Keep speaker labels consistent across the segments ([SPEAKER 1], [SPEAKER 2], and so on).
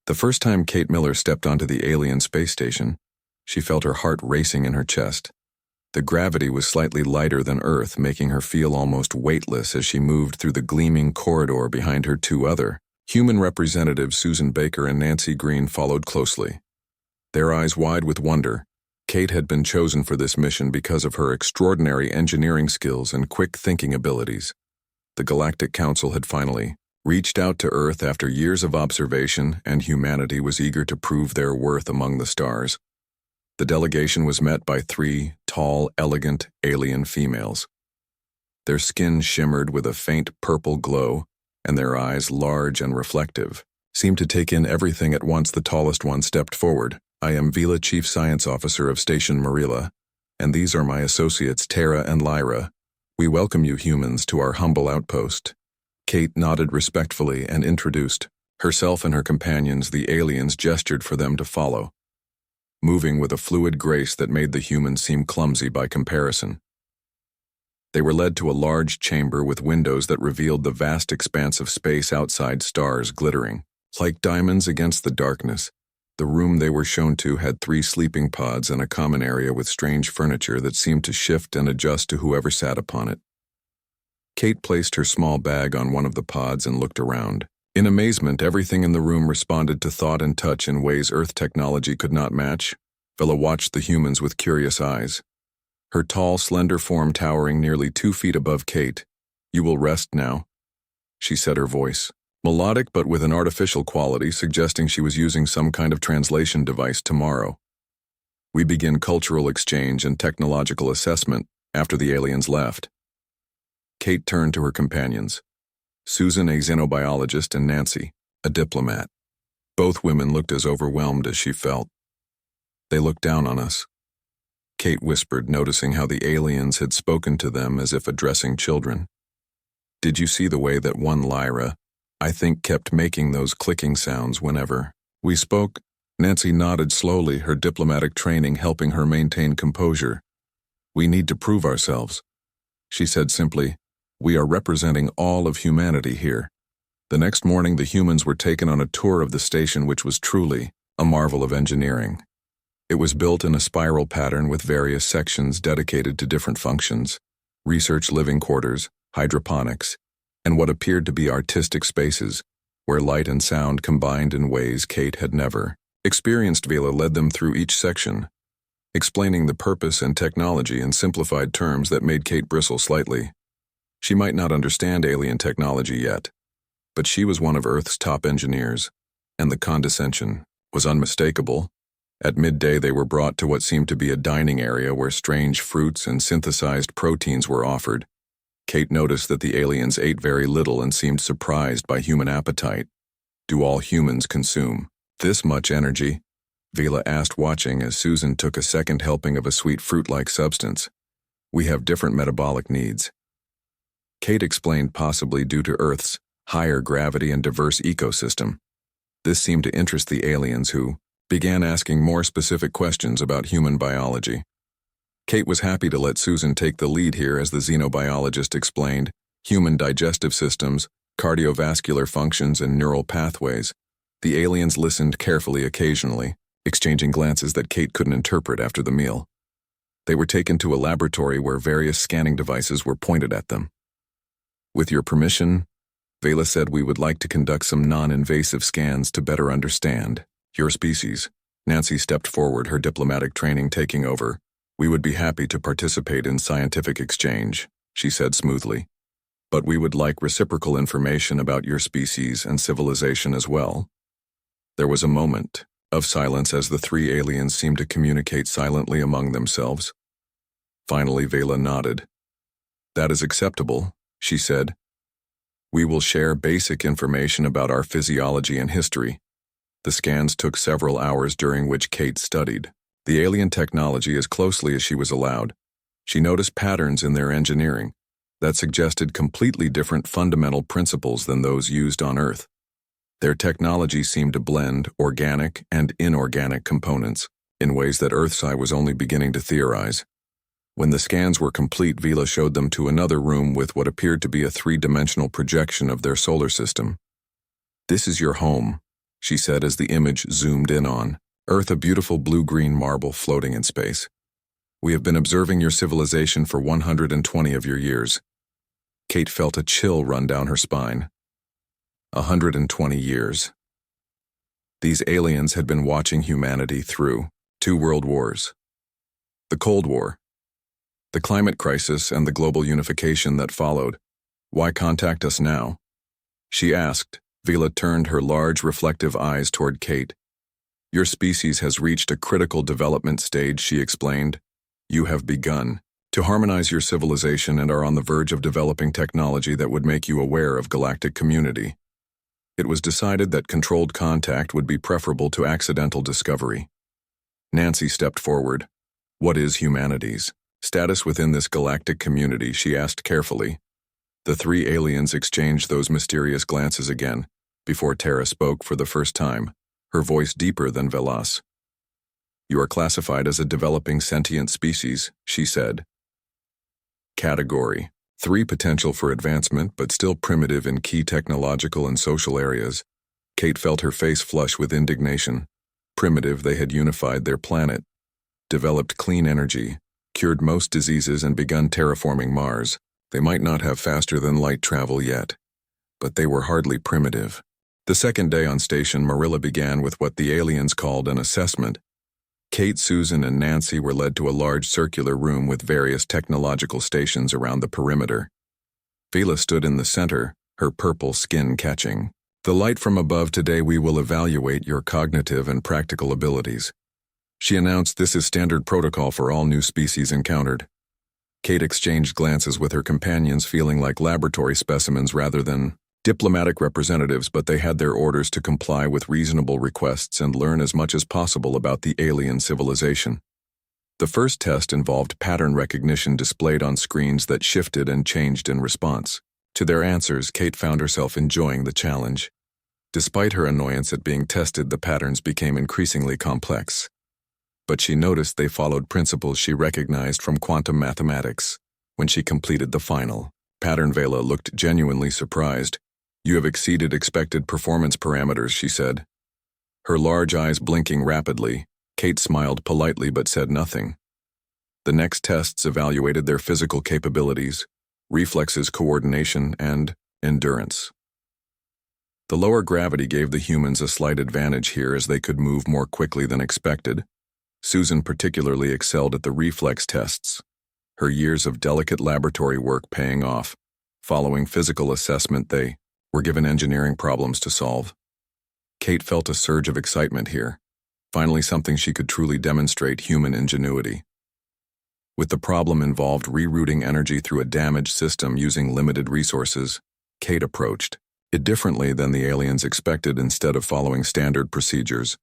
[SPEAKER 1] The first time Kate Miller stepped onto the alien space station, she felt her heart racing in her chest. The gravity was slightly lighter than Earth, making her feel almost weightless as she moved through the gleaming corridor behind her two other human representatives. Susan Baker and Nancy Green followed closely. Their eyes wide with wonder, Kate had been chosen for this mission because of her extraordinary engineering skills and quick thinking abilities. The Galactic Council had finally reached out to Earth after years of observation, and humanity was eager to prove their worth among the stars. The delegation was met by three tall, elegant alien females. Their skin shimmered with a faint purple glow, and their eyes, large and reflective, seemed to take in everything at once. The tallest one stepped forward. "I am Vila, Chief Science Officer of Station Marilla, and these are my associates Tara and Lyra. We welcome you humans to our humble outpost." Kate nodded respectfully and introduced herself and her companions. The aliens gestured for them to follow, moving with a fluid grace that made the humans seem clumsy by comparison. They were led to a large chamber with windows that revealed the vast expanse of space outside, stars glittering like diamonds against the darkness. The room they were shown to had 3 sleeping pods and a common area with strange furniture that seemed to shift and adjust to whoever sat upon it. Kate placed her small bag on one of the pods and looked around. In amazement, everything in the room responded to thought and touch in ways Earth technology could not match. Vila watched the humans with curious eyes, her tall, slender form towering nearly 2 feet above Kate. "You will rest now," she said, her voice melodic but with an artificial quality, suggesting she was using some kind of translation device. "Tomorrow, we begin cultural exchange and technological assessment." After the aliens left, Kate turned to her companions, Susan, a xenobiologist, and Nancy, a diplomat. Both women looked as overwhelmed as she felt. "They looked down on us," Kate whispered, noticing how the aliens had spoken to them as if addressing children. "Did you see the way that one Lyra, I think, kept making those clicking sounds whenever we spoke?" Nancy nodded slowly, her diplomatic training helping her maintain composure. "We need to prove ourselves," she said simply. "We are representing all of humanity here." The next morning, the humans were taken on a tour of the station, which was truly a marvel of engineering. It was built in a spiral pattern with various sections dedicated to different functions: research living quarters, hydroponics, and what appeared to be artistic spaces, where light and sound combined in ways Kate had never experienced. Vila led them through each section, explaining the purpose and technology in simplified terms that made Kate bristle slightly. She might not understand alien technology yet, but she was one of Earth's top engineers, and the condescension was unmistakable. At midday, they were brought to what seemed to be a dining area where strange fruits and synthesized proteins were offered. Kate noticed that the aliens ate very little and seemed surprised by human appetite. "Do all humans consume this much energy?" Vila asked, watching as Susan took a second helping of a sweet fruit-like substance. "We have different metabolic needs," Kate explained, possibly due to Earth's higher gravity and diverse ecosystem. This seemed to interest the aliens, who began asking more specific questions about human biology. Kate was happy to let Susan take the lead here as the xenobiologist explained human digestive systems, cardiovascular functions, and neural pathways. The aliens listened carefully, occasionally exchanging glances that Kate couldn't interpret after the meal. They were taken to a laboratory where various scanning devices were pointed at them. "With your permission," Vila said, "we would like to conduct some non-invasive scans to better understand your species." Nancy stepped forward, her diplomatic training taking over. "We would be happy to participate in scientific exchange," she said smoothly. "But we would like reciprocal information about your species and civilization as well." There was a moment of silence as the 3 aliens seemed to communicate silently among themselves. Finally, Vila nodded. "That is acceptable," she said. "We will share basic information about our physiology and history." The scans took several hours, during which Kate studied the alien technology as closely as she was allowed. She noticed patterns in their engineering that suggested completely different fundamental principles than those used on Earth. Their technology seemed to blend organic and inorganic components in ways that Earth's was only beginning to theorize. When the scans were complete, Vila showed them to another room with what appeared to be a 3-dimensional projection of their solar system. "This is your home," she said as the image zoomed in on Earth, a beautiful blue-green marble floating in space. We have been observing your civilization for 120 of your years. Kate felt a chill run down her spine. 120 years. These aliens had been watching humanity through 2 world wars. The Cold War, the climate crisis, and the global unification that followed. Why contact us now? She asked. Vila turned her large, reflective eyes toward Kate. Your species has reached a critical development stage, she explained. You have begun to harmonize your civilization and are on the verge of developing technology that would make you aware of galactic community. It was decided that controlled contact would be preferable to accidental discovery. Nancy stepped forward. What is humanity's status within this galactic community? She asked carefully. The 3 aliens exchanged those mysterious glances again, before Tara spoke for the first time, her voice deeper than Velas. You are classified as a developing sentient species, she said. Category: 3, potential for advancement but still primitive in key technological and social areas. Kate felt her face flush with indignation. Primitive, they had unified their planet, developed clean energy, cured most diseases, and begun terraforming Mars. They might not have faster than light travel yet, but they were hardly primitive. The second day on station, Marilla began with what the aliens called an assessment. Kate, Susan, and Nancy were led to a large circular room with various technological stations around the perimeter. Vila stood in the center, her purple skin catching the light from above. Today we will evaluate your cognitive and practical abilities, she announced. This is standard protocol for all new species encountered. Kate exchanged glances with her companions, feeling like laboratory specimens rather than diplomatic representatives, but they had their orders to comply with reasonable requests and learn as much as possible about the alien civilization. The first test involved pattern recognition displayed on screens that shifted and changed in response to their answers. Kate found herself enjoying the challenge. Despite her annoyance at being tested, the patterns became increasingly complex. But she noticed they followed principles she recognized from quantum mathematics. When she completed the final pattern, Vela looked genuinely surprised. You have exceeded expected performance parameters, she said. Her large eyes blinking rapidly, Kate smiled politely but said nothing. The next tests evaluated their physical capabilities, reflexes, coordination, and endurance. The lower gravity gave the humans a slight advantage here, as they could move more quickly than expected. Susan particularly excelled at the reflex tests, her years of delicate laboratory work paying off. Following physical assessment, they were given engineering problems to solve. Kate felt a surge of excitement here. Finally, something she could truly demonstrate human ingenuity. With the problem involved rerouting energy through a damaged system using limited resources, Kate approached it differently than the aliens expected. Instead of following standard procedures,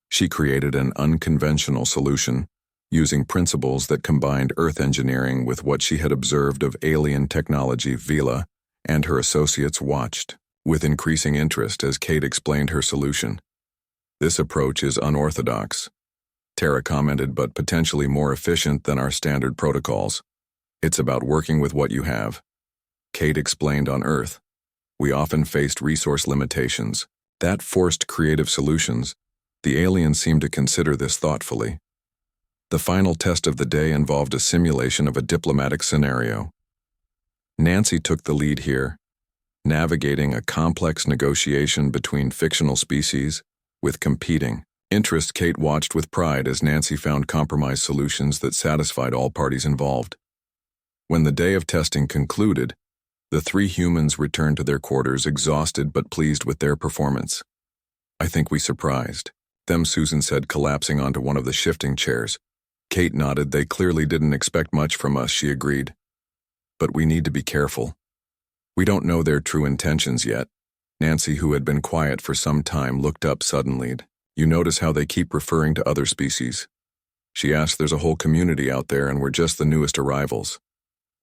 [SPEAKER 1] she created an unconventional solution, using principles that combined Earth engineering with what she had observed of alien technology. Vila and her associates watched with increasing interest as Kate explained her solution. This approach is unorthodox, Tara commented, but potentially more efficient than our standard protocols. It's about working with what you have. Kate explained. On Earth, we often faced resource limitations that forced creative solutions. The aliens seemed to consider this thoughtfully. The final test of the day involved a simulation of a diplomatic scenario. Nancy took the lead here, navigating a complex negotiation between fictional species with competing interests. Kate watched with pride as Nancy found compromise solutions that satisfied all parties involved. When the day of testing concluded, the 3 humans returned to their quarters, exhausted but pleased with their performance. I think we surprised them, Susan said, collapsing onto one of the shifting chairs. Kate nodded. They clearly didn't expect much from us, she agreed. But we need to be careful. We don't know their true intentions yet. Nancy, who had been quiet for some time, looked up suddenly. You notice how they keep referring to other species? She asked. There's a whole community out there and we're just the newest arrivals.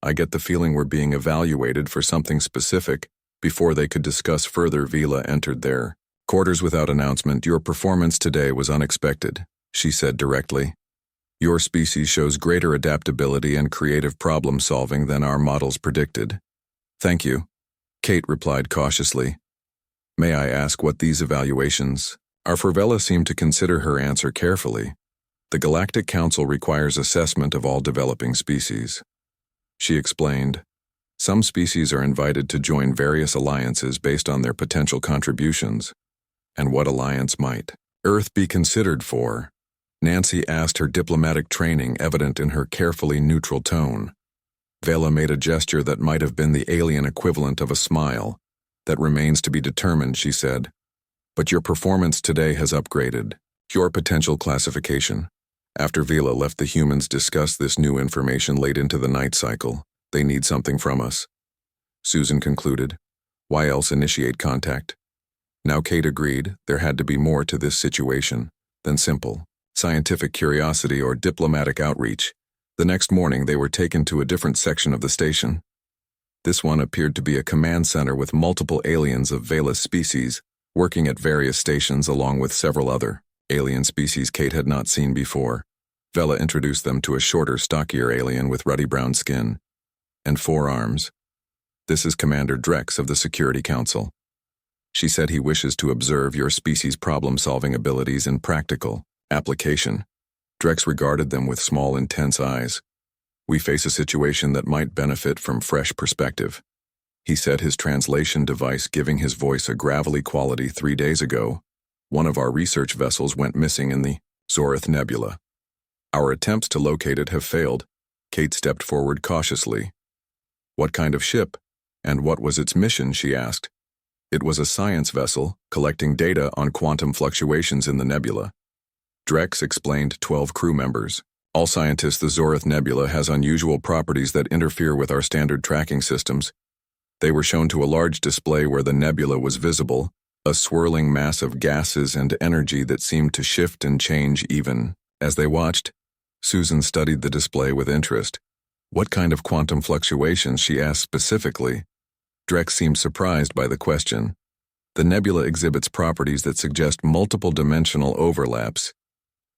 [SPEAKER 1] I get the feeling we're being evaluated for something specific. Before they could discuss further, Vila entered their quarters without announcement. Your performance today was unexpected, she said directly. Your species shows greater adaptability and creative problem-solving than our models predicted. Thank you, Kate replied cautiously. May I ask what these evaluations are for? Vela seemed to consider her answer carefully. The Galactic Council requires assessment of all developing species. She explained, some species are invited to join various alliances based on their potential contributions. And what alliance might Earth be considered for? Nancy asked, her diplomatic training evident in her carefully neutral tone. Vela made a gesture that might have been the alien equivalent of a smile. That remains to be determined, she said. But your performance today has upgraded your potential classification. After Vela left, the humans discussed this new information late into the night cycle. They need something from us. Susan concluded. Why else initiate contact? Now Kate agreed there had to be more to this situation than simple scientific curiosity or diplomatic outreach. The next morning they were taken to a different section of the station. This one appeared to be a command center with multiple aliens of Vela's species working at various stations along with several other alien species Kate had not seen before. Vela introduced them to a shorter, stockier alien with ruddy brown skin and 4 arms. This is Commander Drex of the Security Council. She said he wishes to observe your species' problem-solving abilities in practical application. Drex regarded them with small, intense eyes. We face a situation that might benefit from fresh perspective. He said, his translation device giving his voice a gravelly quality. 3 days ago, one of our research vessels went missing in the Zorith Nebula. Our attempts to locate it have failed. Kate stepped forward cautiously. What kind of ship? And what was its mission? She asked. It was a science vessel, collecting data on quantum fluctuations in the nebula. Drex explained. 12 crew members. All scientists. The Zorith Nebula has unusual properties that interfere with our standard tracking systems. They were shown to a large display where the nebula was visible, a swirling mass of gases and energy that seemed to shift and change even as they watched. Susan studied the display with interest. What kind of quantum fluctuations? She asked specifically. Drex seemed surprised by the question. The nebula exhibits properties that suggest multiple dimensional overlaps.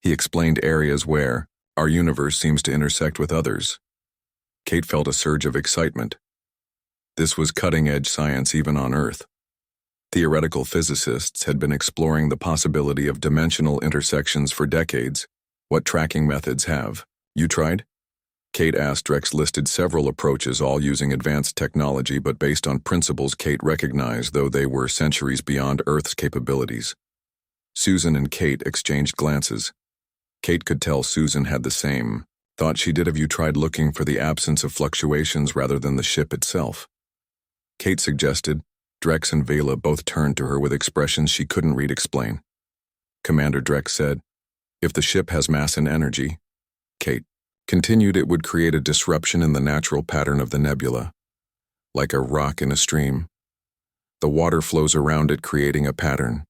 [SPEAKER 1] He explained areas where our universe seems to intersect with others. Kate felt a surge of excitement. This was cutting-edge science even on Earth. Theoretical physicists had been exploring the possibility of dimensional intersections for decades. What tracking methods have you tried? Kate asked. Drex listed several approaches, all using advanced technology but based on principles Kate recognized, though they were centuries beyond Earth's capabilities. Susan and Kate exchanged glances. Kate could tell Susan had the same thought she did. Have you tried looking for the absence of fluctuations rather than the ship itself? Kate suggested. Drex and Vela both turned to her with expressions she couldn't read. Explain. Commander Drex said, if the ship has mass and energy, Kate continued, it would create a disruption in the natural pattern of the nebula. Like a rock in a stream. The water flows around it, creating a pattern.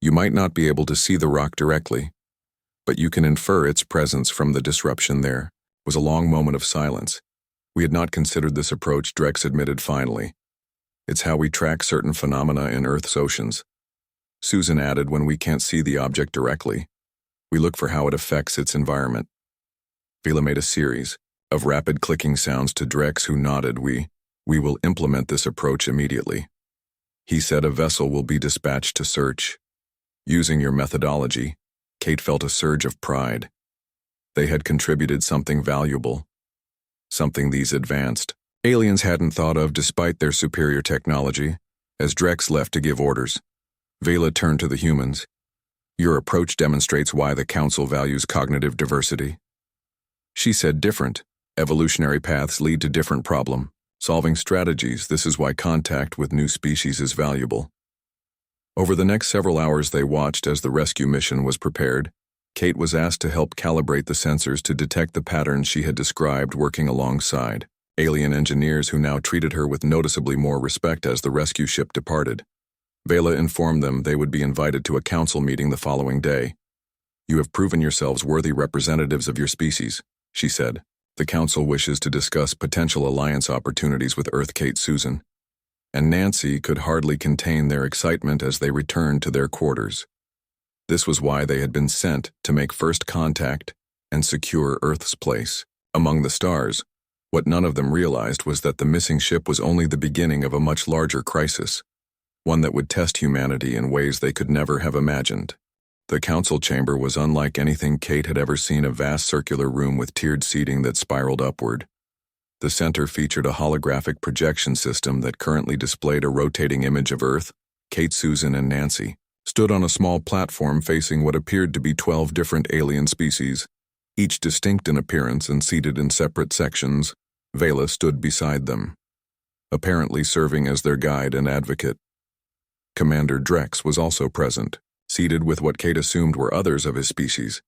[SPEAKER 1] You might not be able to see the rock directly, but you can infer its presence from the disruption. There was a long moment of silence. We had not considered this approach, Drex admitted finally. It's how we track certain phenomena in Earth's oceans. Susan added, when we can't see the object directly, we look for how it affects its environment. Vela made a series of rapid clicking sounds to Drex, who nodded. We will implement this approach immediately. He said a vessel will be dispatched to search. Using your methodology, Kate felt a surge of pride. They had contributed something valuable. Something these advanced aliens hadn't thought of despite their superior technology. As Drex left to give orders, Vela turned to the humans. Your approach demonstrates why the Council values cognitive diversity. She said, different evolutionary paths lead to different problem-solving strategies. This is why contact with new species is valuable. Over the next several hours they watched as the rescue mission was prepared. Kate was asked to help calibrate the sensors to detect the patterns she had described, working alongside alien engineers who now treated her with noticeably more respect as the rescue ship departed. Vela informed them they would be invited to a council meeting the following day. You have proven yourselves worthy representatives of your species, she said. The council wishes to discuss potential alliance opportunities with Earth. Kate, Susan, and Nancy could hardly contain their excitement as they returned to their quarters. This was why they had been sent, to make first contact and secure Earth's place among the stars. What none of them realized was that the missing ship was only the beginning of a much larger crisis. one that would test humanity in ways they could never have imagined. The council chamber was unlike anything Kate had ever seen, a vast circular room with tiered seating that spiraled upward. The center featured a holographic projection system that currently displayed a rotating image of Earth. Kate, Susan, and Nancy stood on a small platform facing what appeared to be 12 different alien species, each distinct in appearance and seated in separate sections. Vela stood beside them, apparently serving as their guide and advocate. Commander Drex was also present, seated with what Kate assumed were others of his species.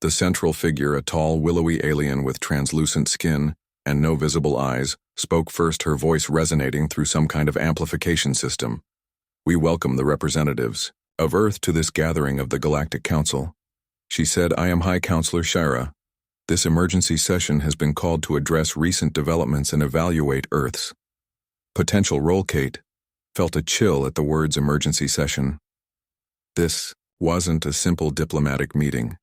[SPEAKER 1] The central figure, a tall, willowy alien with translucent skin and no visible eyes, spoke first, her voice resonating through some kind of amplification system. "We welcome the representatives of Earth to this gathering of the Galactic Council," she said. "I am High Counselor Shira. This emergency session has been called to address recent developments and evaluate Earth's potential role." Kate felt a chill at the words emergency session. This wasn't a simple diplomatic meeting.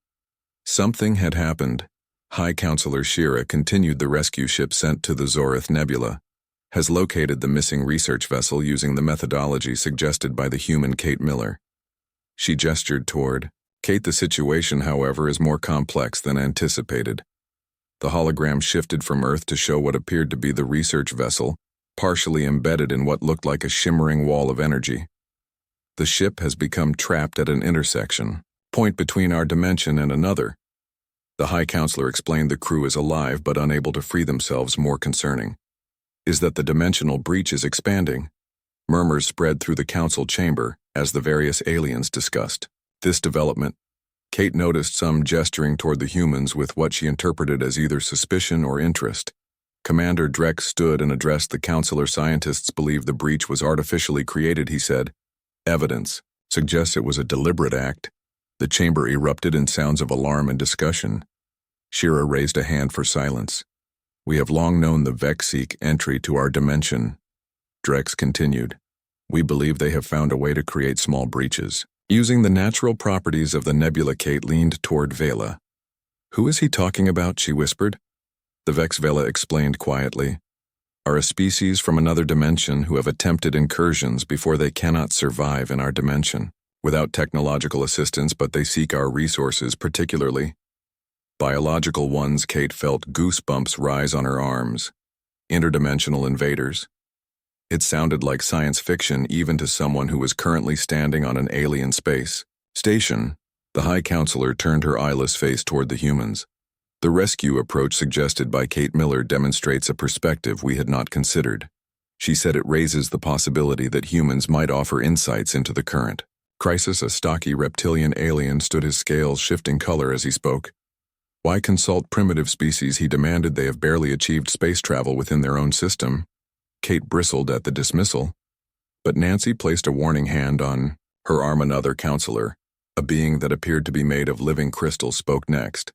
[SPEAKER 1] Something had happened. High Counselor Shira continued. "The rescue ship sent to the Zorith Nebula has located the missing research vessel using the methodology suggested by the human Kate Miller." She gestured toward Kate. "The situation, however, is more complex than anticipated." The hologram shifted from Earth to show what appeared to be the research vessel, partially embedded in what looked like a shimmering wall of energy. "The ship has become trapped at an intersection point between our dimension and another," the High Counselor explained. "The crew is alive but unable to free themselves. More concerning is that the dimensional breach is expanding." Murmurs spread through the council chamber as the various aliens discussed this development. Kate noticed some gesturing toward the humans with what she interpreted as either suspicion or interest. Commander Drex stood and addressed the counselor. "Scientists believe the breach was artificially created," he said. "Evidence suggests it was a deliberate act." The chamber erupted in sounds of alarm and discussion. Shira raised a hand for silence. "We have long known the Vex seek entry to our dimension," Drex continued. "We believe they have found a way to create small breaches using the natural properties of the nebula." Kate leaned toward Vela. "Who is he talking about?" she whispered. "The Vex," Vela explained quietly, "are a species from another dimension who have attempted incursions before they cannot survive in our dimension without technological assistance, but they seek our resources, particularly biological ones." Kate felt goosebumps rise on her arms. Interdimensional invaders. It sounded like science fiction even to someone who was currently standing on an alien space station. The High Counselor turned her eyeless face toward the humans. "The rescue approach suggested by Kate Miller demonstrates a perspective we had not considered," she said. "It raises the possibility that humans might offer insights into the current crisis." A stocky reptilian alien stood, his scales shifting color as he spoke. "Why consult primitive species?" he demanded. "They have barely achieved space travel within their own system." Kate bristled at the dismissal, but Nancy placed a warning hand on her arm. Another counselor, a being that appeared to be made of living crystal, spoke next,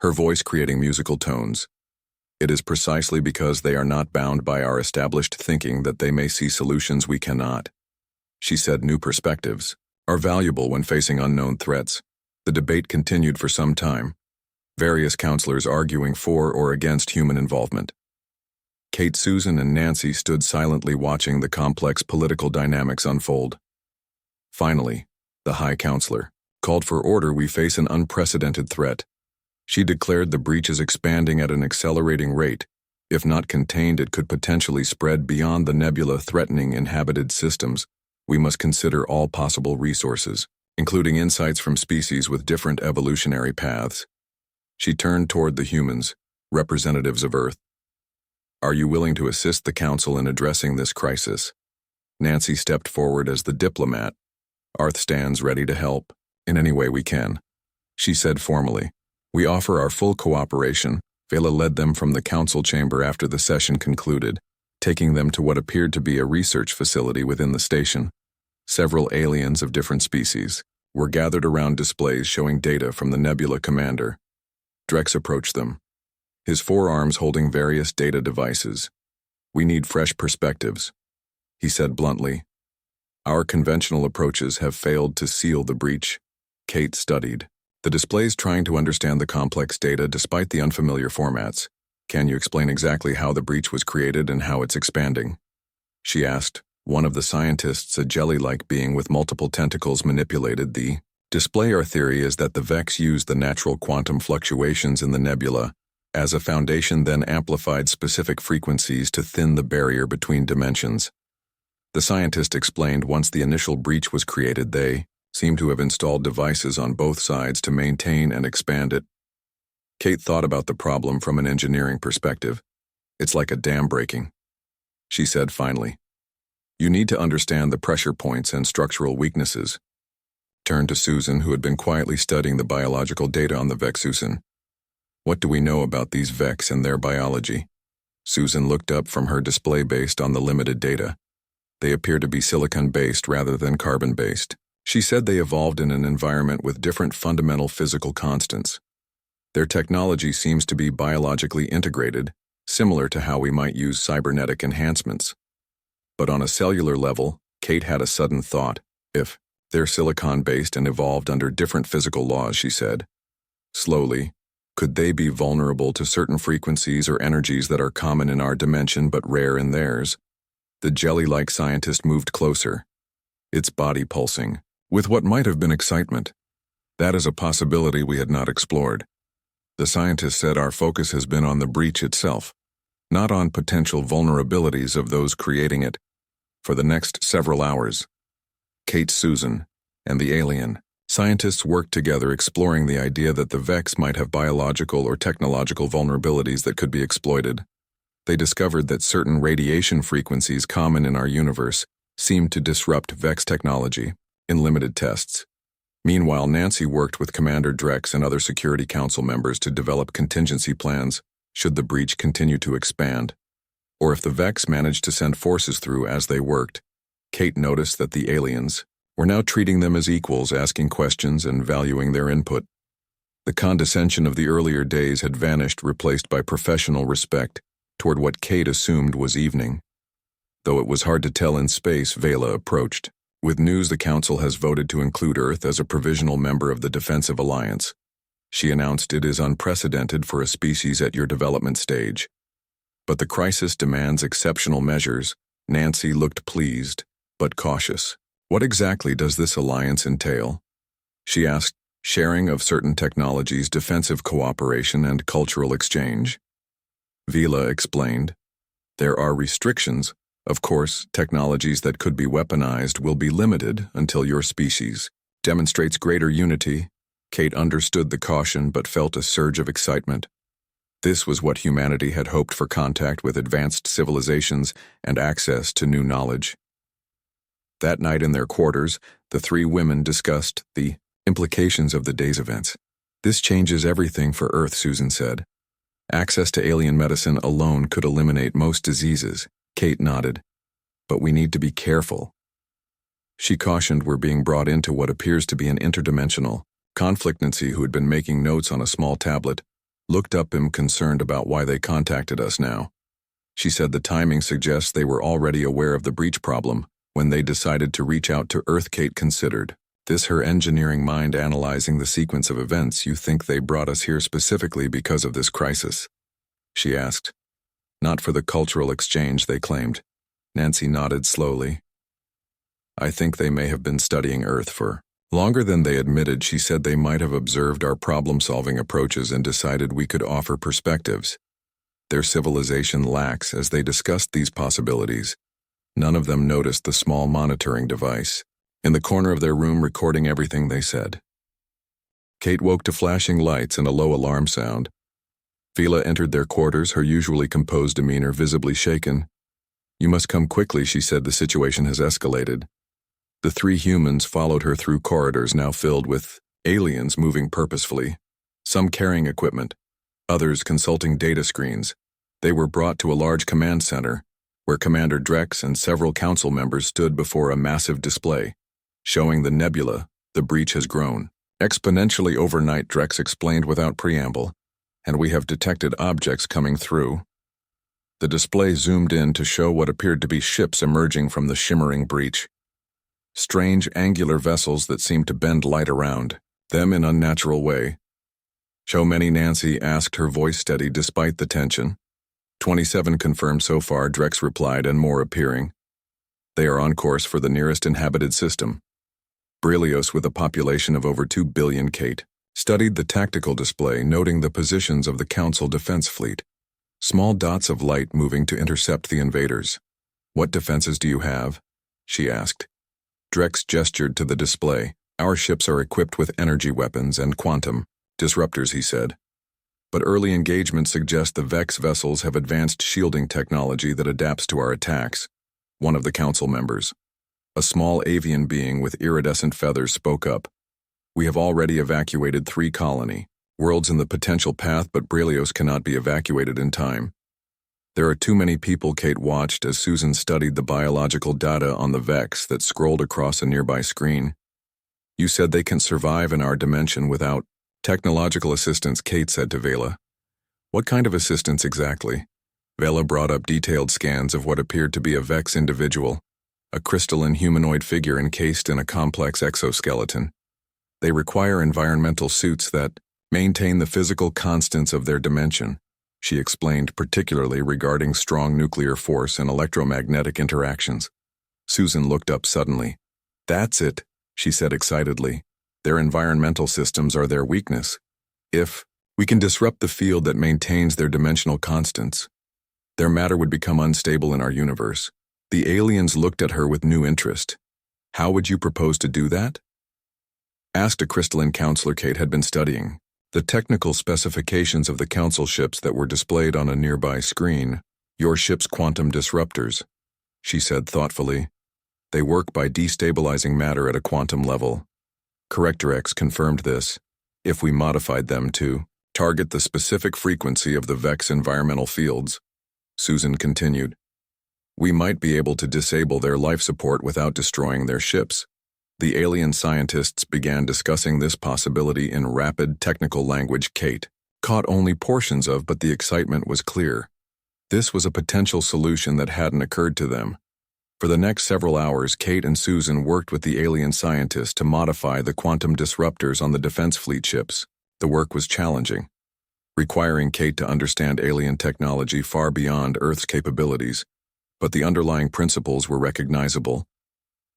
[SPEAKER 1] her voice creating musical tones. "It is precisely because they are not bound by our established thinking that they may see solutions we cannot," she said. "New perspectives are valuable when facing unknown threats." The debate continued for some time, various counselors arguing for or against human involvement. Kate, Susan, and Nancy stood silently watching the complex political dynamics unfold. Finally, the High Counselor called for order. "We face an unprecedented threat," she declared. "The breach is expanding at an accelerating rate. If not contained, it could potentially spread beyond the nebula, threatening inhabited systems. We must consider all possible resources, including insights from species with different evolutionary paths." She turned toward the humans, representatives of Earth. "Are you willing to assist the Council in addressing this crisis?" Nancy stepped forward as the diplomat. "Earth stands ready to help in any way we can," she said formally. "We offer our full cooperation." Vela led them from the council chamber after the session concluded, taking them to what appeared to be a research facility within the station. Several aliens of different species were gathered around displays showing data from the Nebula commander. Drex approached them, his forearms holding various data devices. "We need fresh perspectives," he said bluntly. "Our conventional approaches have failed to seal the breach." Kate studied the displays, trying to understand the complex data despite the unfamiliar formats. "Can you explain exactly how the breach was created and how it's expanding?" she asked, One of the scientists, a jelly-like being with multiple tentacles, manipulated the display. Our theory is that the Vex used the natural quantum fluctuations in the nebula as a foundation, then amplified specific frequencies to thin the barrier between dimensions. The scientist explained once the initial breach was created, they seemed to have installed devices on both sides to maintain and expand it. Kate thought about the problem from an engineering perspective. It's like a dam breaking, she said finally. You need to understand the pressure points and structural weaknesses. Turned to Susan, who had been quietly studying the biological data on the Vexusan. What do we know about these Vex and their biology? Susan looked up from her display based on the limited data. They appear to be silicon-based rather than carbon-based. She said they evolved in an environment with different fundamental physical constants. Their technology seems to be biologically integrated, similar to how we might use cybernetic enhancements. But on a cellular level, Kate had a sudden thought. If they're silicon-based and evolved under different physical laws, she said. Slowly, could they be vulnerable to certain frequencies or energies that are common in our dimension but rare in theirs? The jelly-like scientist moved closer, its body pulsing, with what might have been excitement. That is a possibility we had not explored. The scientist said our focus has been on the breach itself, not on potential vulnerabilities of those creating it. For the next several hours, Kate, Susan, and the alien scientists worked together, exploring the idea that the Vex might have biological or technological vulnerabilities that could be exploited. They discovered that certain radiation frequencies common in our universe seemed to disrupt Vex technology in limited tests. Meanwhile, Nancy worked with Commander Drex and other Security Council members to develop contingency plans should the breach continue to expand, or if the Vex managed to send forces through as they worked. Kate noticed that the aliens were now treating them as equals, asking questions and valuing their input. The condescension of the earlier days had vanished, replaced by professional respect toward what Kate assumed was evening. Though it was hard to tell in space, Vela approached. With news, the Council has voted to include Earth as a provisional member of the Defensive Alliance. She announced it is unprecedented for a species at your development stage. But the crisis demands exceptional measures. Nancy looked pleased, but cautious. What exactly does this alliance entail? She asked. Sharing of certain technologies, defensive cooperation, and cultural exchange. Vela explained. There are restrictions. Of course, technologies that could be weaponized will be limited until your species demonstrates greater unity. Kate understood the caution but felt a surge of excitement. This was what humanity had hoped for: contact with advanced civilizations and access to new knowledge. That night in their quarters, the three women discussed the implications of the day's events. This changes everything for Earth, Susan said. Access to alien medicine alone could eliminate most diseases. Kate nodded. But we need to be careful. She cautioned, we're being brought into what appears to be an interdimensional conflict. Nancy, who had been making notes on a small tablet, looked up him, concerned about why they contacted us now. She said the timing suggests they were already aware of the breach problem when they decided to reach out to Earth. Kate considered. This, her engineering mind analyzing the sequence of events. You think they brought us here specifically because of this crisis? She asked. Not for the cultural exchange they claimed. Nancy nodded slowly. I think they may have been studying Earth for longer than they admitted. She said they might have observed our problem-solving approaches and decided we could offer perspectives their civilization lacks. As they discussed these possibilities, none of them noticed the small monitoring device in the corner of their room, recording everything they said. Kate woke to flashing lights and a low alarm sound. Vela entered their quarters, her usually composed demeanor visibly shaken. You must come quickly, she said. The situation has escalated. The three humans followed her through corridors now filled with aliens moving purposefully, some carrying equipment, others consulting data screens. They were brought to a large command center, where Commander Drex and several council members stood before a massive display, showing the nebula. The breach has grown exponentially overnight, Drex explained without preamble, and we have detected objects coming through. The display zoomed in to show what appeared to be ships emerging from the shimmering breach. Strange angular vessels that seemed to bend light around them in unnatural way. Show many? Nancy asked, her voice steady despite the tension. 27 confirmed so far, Drex replied, and more appearing. They are on course for the nearest inhabited system. Brelios, with a population of over 2 billion, Kate studied the tactical display, noting the positions of the Council defense fleet. Small dots of light moving to intercept the invaders. "What defenses do you have?" she asked. Drex gestured to the display. "Our ships are equipped with energy weapons and quantum disruptors," he said. "But early engagement suggests the Vex vessels have advanced shielding technology that adapts to our attacks." One of the Council members, a small avian being with iridescent feathers, spoke up. "We have already evacuated 3 colony worlds in the potential path, but Brelios cannot be evacuated in time." "There are too many people," Kate watched as Susan studied the biological data on the Vex that scrolled across a nearby screen. "You said they can survive in our dimension without technological assistance," Kate said to Vela. "What kind of assistance exactly?" Vela brought up detailed scans of what appeared to be a Vex individual, a crystalline humanoid figure encased in a complex exoskeleton. "They require environmental suits that maintain the physical constants of their dimension," she explained, particularly regarding strong nuclear force and electromagnetic interactions. Susan looked up suddenly. "That's it," she said excitedly. "Their environmental systems are their weakness. If we can disrupt the field that maintains their dimensional constants, their matter would become unstable in our universe." The aliens looked at her with new interest. "How would you propose to do that?" asked a crystalline counselor Kate had been studying. The technical specifications of the Council ships that were displayed on a nearby screen. "Your ship's quantum disruptors," she said thoughtfully. "They work by destabilizing matter at a quantum level." Corrector X confirmed this. "If we modified them to target the specific frequency of the Vex environmental fields," Susan continued, "we might be able to disable their life support without destroying their ships." The alien scientists began discussing this possibility in rapid technical language Kate caught only portions of, but the excitement was clear. This was a potential solution that hadn't occurred to them. For the next several hours, Kate and Susan worked with the alien scientists to modify the quantum disruptors on the defense fleet ships. The work was challenging, requiring Kate to understand alien technology far beyond Earth's capabilities, but the underlying principles were recognizable.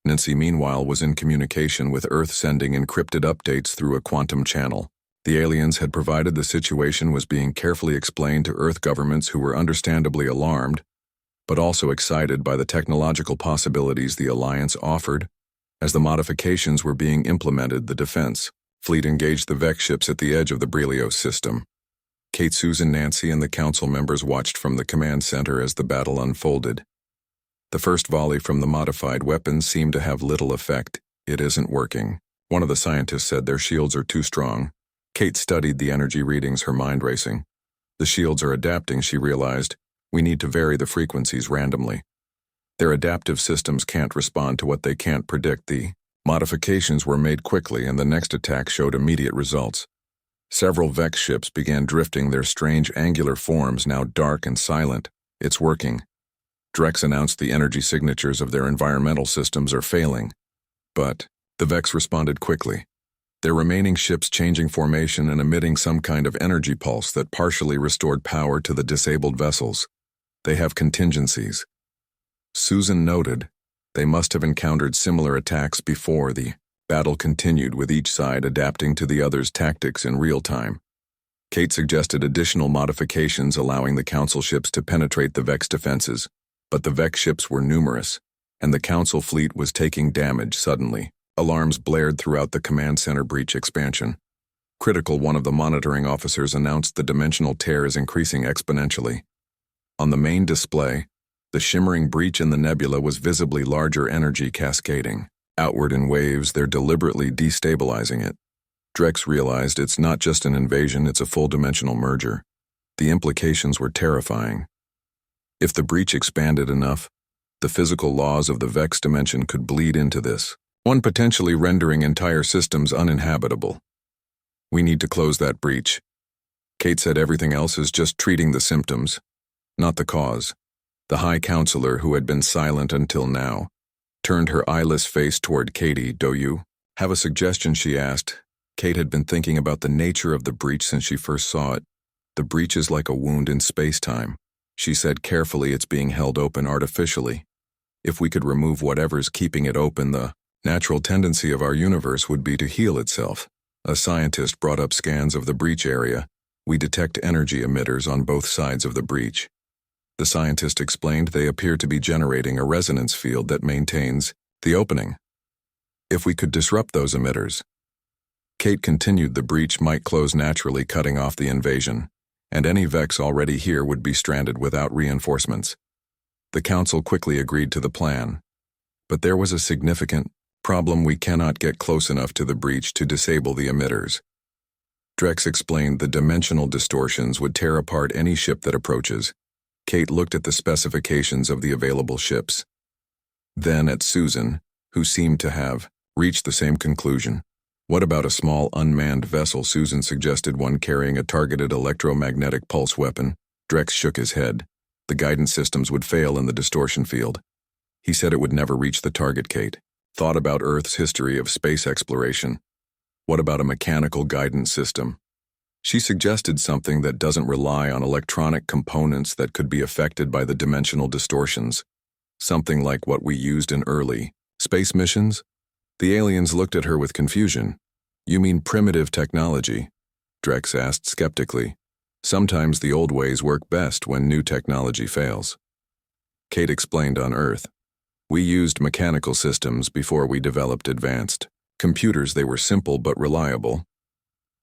[SPEAKER 1] Nancy, meanwhile, was in communication with Earth, sending encrypted updates through a quantum channel. The aliens had provided the situation was being carefully explained to Earth governments, who were understandably alarmed, but also excited by the technological possibilities the Alliance offered. As the modifications were being implemented, the defense fleet engaged the Vex ships at the edge of the Brelios system. Kate, Susan, Nancy, and the Council members watched from the command center as the battle unfolded. The first volley from the modified weapons seemed to have little effect. "It isn't working," one of the scientists said. "Their shields are too strong." Kate studied the energy readings, her mind racing. "The shields are adapting," she realized. "We need to vary the frequencies randomly. Their adaptive systems can't respond to what they can't predict." The modifications were made quickly, and the next attack showed immediate results. Several Vex ships began drifting, their strange angular forms now dark and silent. "It's working." Drex announced the energy signatures of their environmental systems are failing. But the Vex responded quickly, their remaining ships changing formation and emitting some kind of energy pulse that partially restored power to the disabled vessels. "They have contingencies," Susan noted. They must have encountered similar attacks before. The battle continued, with each side adapting to the other's tactics in real time. Kate suggested additional modifications allowing the Council ships to penetrate the Vex defenses, but the Vex ships were numerous, and the Council fleet was taking damage. Suddenly, alarms blared throughout the command center. "Breach expansion. Critical," one of the monitoring officers announced. "The dimensional tear is increasing exponentially." On the main display, the shimmering breach in the nebula was visibly larger, energy cascading outward in waves. "They're deliberately destabilizing it." Drex realized it's not just an invasion, it's a full-dimensional merger. The implications were terrifying. If the breach expanded enough, the physical laws of the Vex dimension could bleed into this, one potentially rendering entire systems uninhabitable. "We need to close that breach." Kate said. "Everything else is just treating the symptoms, not the cause." The High Counselor, who had been silent until now, turned her eyeless face toward Katie. "Do you have a suggestion?" she asked. Kate had been thinking about the nature of the breach since she first saw it. "The breach is like a wound in space-time," she said carefully. "It's being held open artificially. If we could remove whatever's keeping it open, the natural tendency of our universe would be to heal itself. A scientist brought up scans of the breach area. We detect energy emitters on both sides of the breach. The scientist explained they appear to be generating a resonance field that maintains the opening. If we could disrupt those emitters, Kate continued, the breach might close naturally, cutting off the invasion, and any Vex already here would be stranded without reinforcements. The council quickly agreed to the plan. But there was a significant problem: we cannot get close enough to the breach to disable the emitters. Drex explained the dimensional distortions would tear apart any ship that approaches. Kate looked at the specifications of the available ships. Then at Susan, who seemed to have reached the same conclusion. What about a small unmanned vessel? Susan suggested, one carrying a targeted electromagnetic pulse weapon. Drex shook his head. The guidance systems would fail in the distortion field. He said it would never reach the target. Kate thought about Earth's history of space exploration. What about a mechanical guidance system? She suggested something that doesn't rely on electronic components that could be affected by the dimensional distortions. Something like what we used in early space missions? The aliens looked at her with confusion. You mean primitive technology? Drex asked skeptically. Sometimes the old ways work best when new technology fails. Kate explained, on Earth, we used mechanical systems before we developed advanced computers. They were simple but reliable.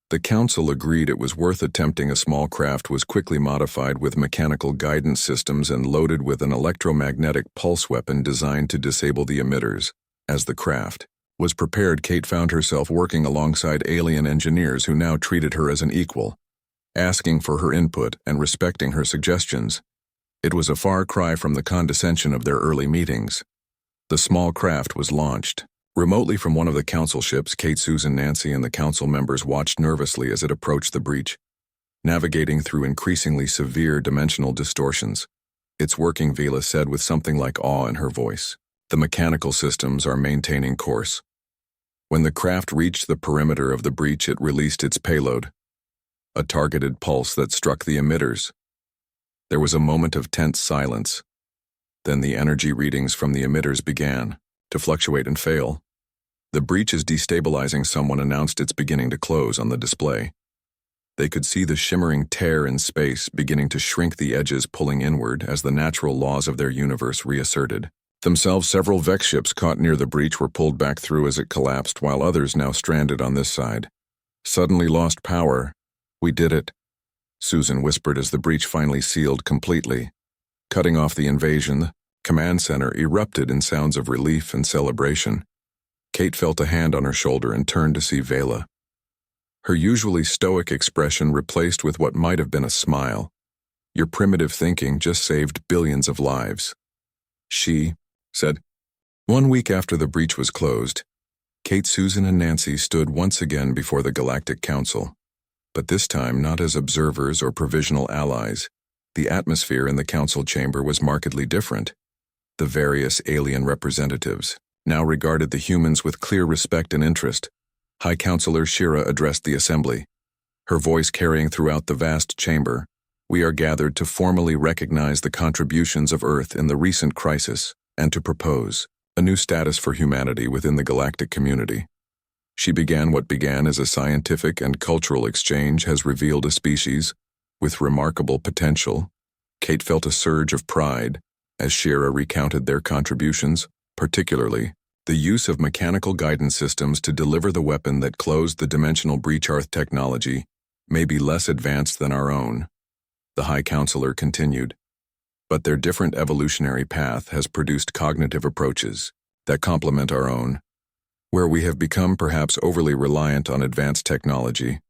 [SPEAKER 1] The council agreed it was worth attempting. A small craft was quickly modified with mechanical guidance systems and loaded with an electromagnetic pulse weapon designed to disable the emitters. As the craft was prepared, Kate found herself working alongside alien engineers who now treated her as an equal, asking for her input and respecting her suggestions. It was a far cry from the condescension of their early meetings. The small craft was launched remotely from one of the council ships. Kate, Susan, Nancy, and the council members watched nervously as it approached the breach, navigating through increasingly severe dimensional distortions. It's working, Vila said with something like awe in her voice. The mechanical systems are maintaining course. When the craft reached the perimeter of the breach, it released its payload, a targeted pulse that struck the emitters. There was a moment of tense silence. Then the energy readings from the emitters began to fluctuate and fail. The breach is destabilizing, someone announced. It's beginning to close on the display. They could see the shimmering tear in space beginning to shrink, the edges pulling inward as the natural laws of their universe reasserted themselves. Several Vex ships caught near the breach were pulled back through as it collapsed, while others, now stranded on this side, suddenly lost power. We did it, Susan whispered as the breach finally sealed completely, cutting off the invasion. The command center erupted in sounds of relief and celebration. Kate felt a hand on her shoulder and turned to see Vela. Her usually stoic expression replaced with what might have been a smile. Your primitive thinking just saved billions of lives, she said. 1 week after the breach was closed, Kate, Susan, and Nancy stood once again before the Galactic Council, but this time not as observers or provisional allies. The atmosphere in the council chamber was markedly different. The various alien representatives now regarded the humans with clear respect and interest. High Counselor Shira addressed the assembly, her voice carrying throughout the vast chamber. We are gathered to formally recognize the contributions of Earth in the recent crisis and to propose a new status for humanity within the galactic community. She began. What began as a scientific and cultural exchange has revealed a species with remarkable potential. Kate felt a surge of pride as Shira recounted their contributions, particularly the use of mechanical guidance systems to deliver the weapon that closed the dimensional breach. Earth technology may be less advanced than our own, the High Counselor continued, but their different evolutionary path has produced cognitive approaches that complement our own. Where we have become perhaps overly reliant on advanced technology,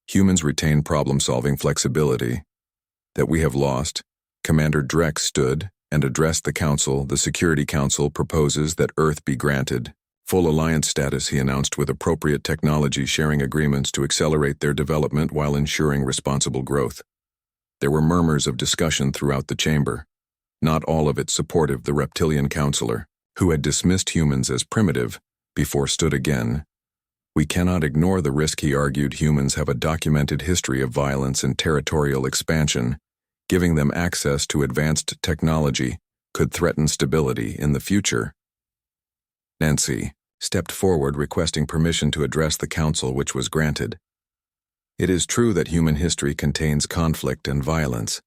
[SPEAKER 1] humans retain problem-solving flexibility that we have lost. Commander Drex stood and addressed the Council. The Security Council proposes that Earth be granted full alliance status, he announced, with appropriate technology sharing agreements to accelerate their development while ensuring responsible growth. There were murmurs of discussion throughout the chamber, not all of it supportive. The reptilian counselor, who had dismissed humans as primitive, before stood again. We cannot ignore the risk, he argued. Humans have a documented history of violence and territorial expansion. Giving them access to advanced technology could threaten stability in the future. Nancy stepped forward requesting permission to address the council, which was granted. It is true that human history contains conflict and violence.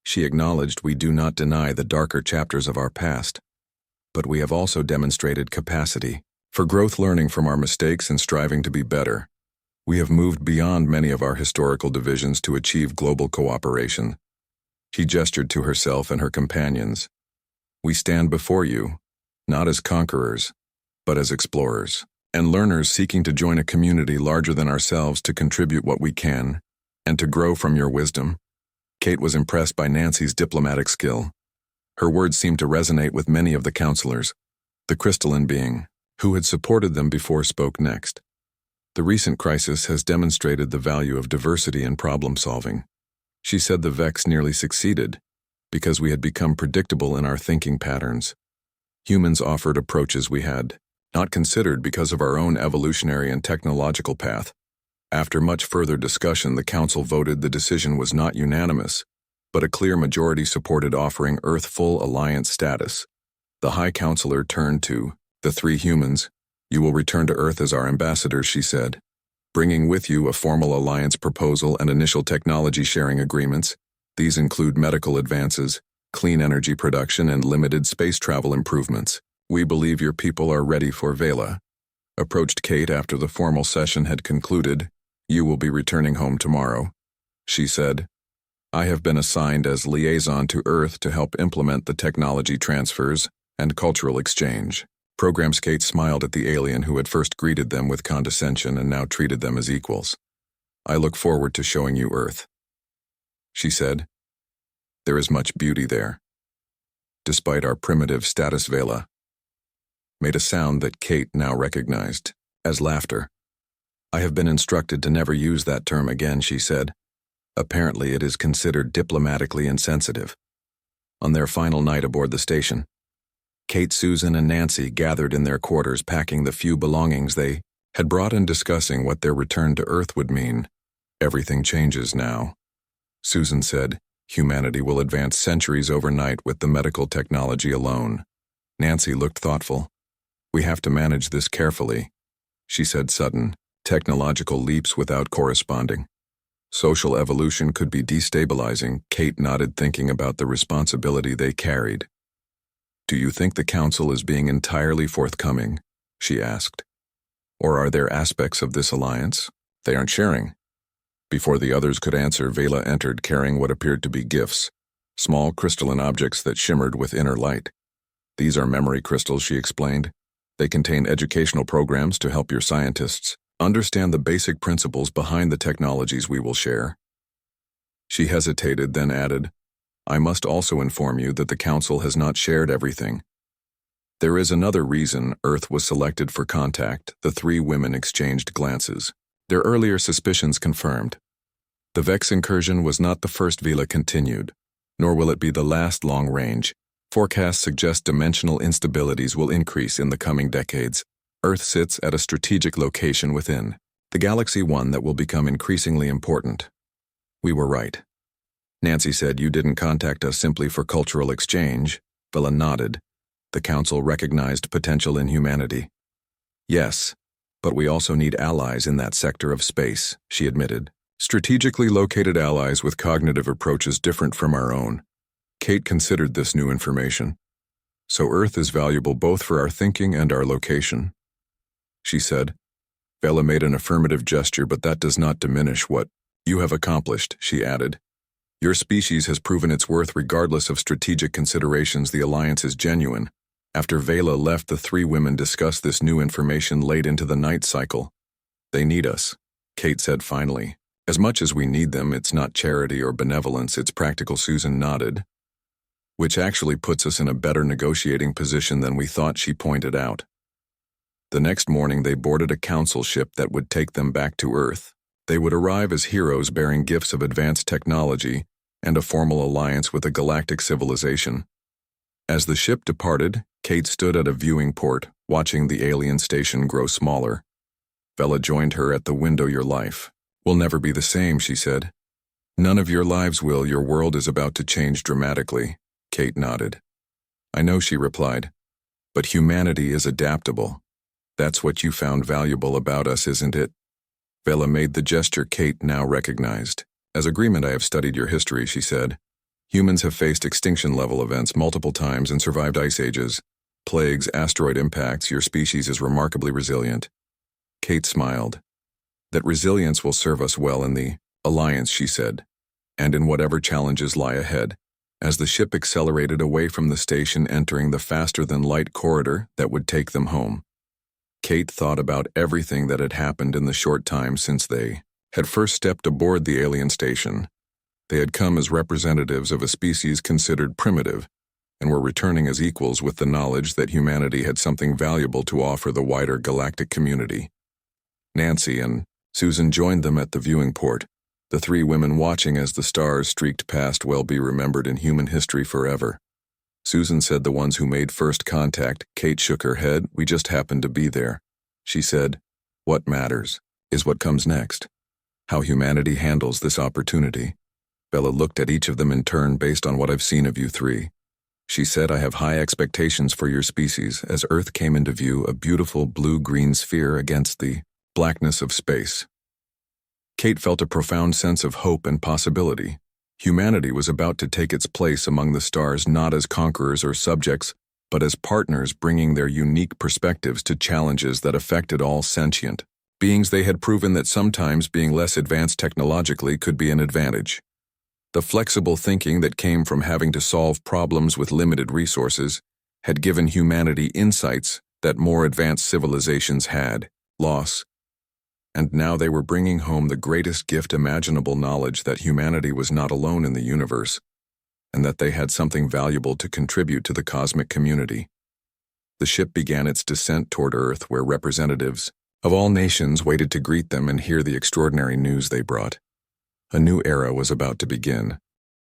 [SPEAKER 1] She acknowledged we do not deny the darker chapters of our past, but we have also demonstrated capacity for growth, learning from our mistakes and striving to be better. We have moved beyond many of our historical divisions to achieve global cooperation. She gestured to herself and her companions. We stand before you, not as conquerors, but as explorers and learners seeking to join a community larger than ourselves to contribute what we can and to grow from your wisdom. Kate was impressed by Nancy's diplomatic skill. Her words seemed to resonate with many of the counselors. The crystalline being, who had supported them before, spoke next. The recent crisis has demonstrated the value of diversity in problem-solving. She said the Vex nearly succeeded, because we had become predictable in our thinking patterns. Humans offered approaches we had not considered because of our own evolutionary and technological path. After much further discussion, the council voted. The decision was not unanimous, but a clear majority supported offering Earth full alliance status. The High Counselor turned to the three humans. You will return to Earth as our ambassadors, she said, bringing with you a formal alliance proposal and initial technology sharing agreements. These include medical advances, clean energy production, and limited space travel improvements. We believe your people are ready for Vela. Approached Kate after the formal session had concluded. You will be returning home tomorrow, she said. I have been assigned as liaison to Earth to help implement the technology transfers and cultural exchange programs. Kate smiled at the alien who had first greeted them with condescension and now treated them as equals. I look forward to showing you Earth, she said. There is much beauty there. Despite our primitive status, Vela made a sound that Kate now recognized as laughter. I have been instructed to never use that term again, she said. Apparently it is considered diplomatically insensitive. On their final night aboard the station, Kate, Susan, and Nancy gathered in their quarters, packing the few belongings they had brought and discussing what their return to Earth would mean. Everything changes now, Susan said. Humanity will advance centuries overnight with the medical technology alone. Nancy looked thoughtful. We have to manage this carefully, she said. Sudden technological leaps without corresponding social evolution could be destabilizing. Kate nodded, thinking about the responsibility they carried. Do you think the council is being entirely forthcoming? She asked. Or are there aspects of this alliance they aren't sharing? Before the others could answer, Vela entered carrying what appeared to be gifts, small crystalline objects that shimmered with inner light. These are memory crystals, she explained. They contain educational programs to help your scientists understand the basic principles behind the technologies we will share. She hesitated, then added, I must also inform you that the council has not shared everything. There is another reason Earth was selected for contact. The three women exchanged glances, their earlier suspicions confirmed. The Vex incursion was not the first, Vela continued, nor will it be the last. Long range forecasts suggest dimensional instabilities will increase in the coming decades. Earth sits at a strategic location within the galaxy, one that will become increasingly important. We were right. Nancy said, you didn't contact us simply for cultural exchange. Vela nodded. The council recognized potential in humanity. Yes, but we also need allies in that sector of space, she admitted. Strategically located allies with cognitive approaches different from our own. Kate considered this new information. So Earth is valuable both for our thinking and our location, she said. Vela made an affirmative gesture, but that does not diminish what you have accomplished, she added. Your species has proven its worth regardless of strategic considerations. The alliance is genuine. After Vela left, the three women discussed this new information late into the night cycle. They need us, Kate said finally. As much as we need them, it's not charity or benevolence, it's practical. Susan nodded. Which actually puts us in a better negotiating position than we thought, she pointed out. The next morning they boarded a council ship that would take them back to Earth. They would arrive as heroes bearing gifts of advanced technology and a formal alliance with a galactic civilization. As the ship departed, Kate stood at a viewing port, watching the alien station grow smaller. Vela joined her at the window. Your life will never be the same, she said. None of your lives will. Your world is about to change dramatically. Kate nodded. I know, she replied, but humanity is adaptable. That's what you found valuable about us, isn't it? Vela made the gesture Kate now recognized. As agreement, I have studied your history, she said. Humans have faced extinction-level events multiple times and survived ice ages. Plagues, asteroid impacts, your species is remarkably resilient. Kate smiled. That resilience will serve us well in the alliance, she said, and in whatever challenges lie ahead, as the ship accelerated away from the station, entering the faster-than-light corridor that would take them home. Kate thought about everything that had happened in the short time since they had first stepped aboard the alien station. They had come as representatives of a species considered primitive, and were returning as equals with the knowledge that humanity had something valuable to offer the wider galactic community. Nancy and Susan joined them at the viewing port, the three women watching as the stars streaked past will be remembered in human history forever. Susan said, the ones who made first contact. Kate shook her head. We just happened to be there. She said, what matters is what comes next. How humanity handles this opportunity. Bella looked at each of them in turn. Based on what I've seen of you three, she said, I have high expectations for your species. As Earth came into view, a beautiful blue-green sphere against the blackness of space, Kate felt a profound sense of hope and possibility. Humanity was about to take its place among the stars, not as conquerors or subjects, but as partners bringing their unique perspectives to challenges that affected all sentient beings. They had proven that sometimes being less advanced technologically could be an advantage. The flexible thinking that came from having to solve problems with limited resources had given humanity insights that more advanced civilizations had lost. And now they were bringing home the greatest gift imaginable, knowledge that humanity was not alone in the universe, and that they had something valuable to contribute to the cosmic community. The ship began its descent toward Earth, where representatives of all nations waited to greet them and hear the extraordinary news they brought. A new era was about to begin,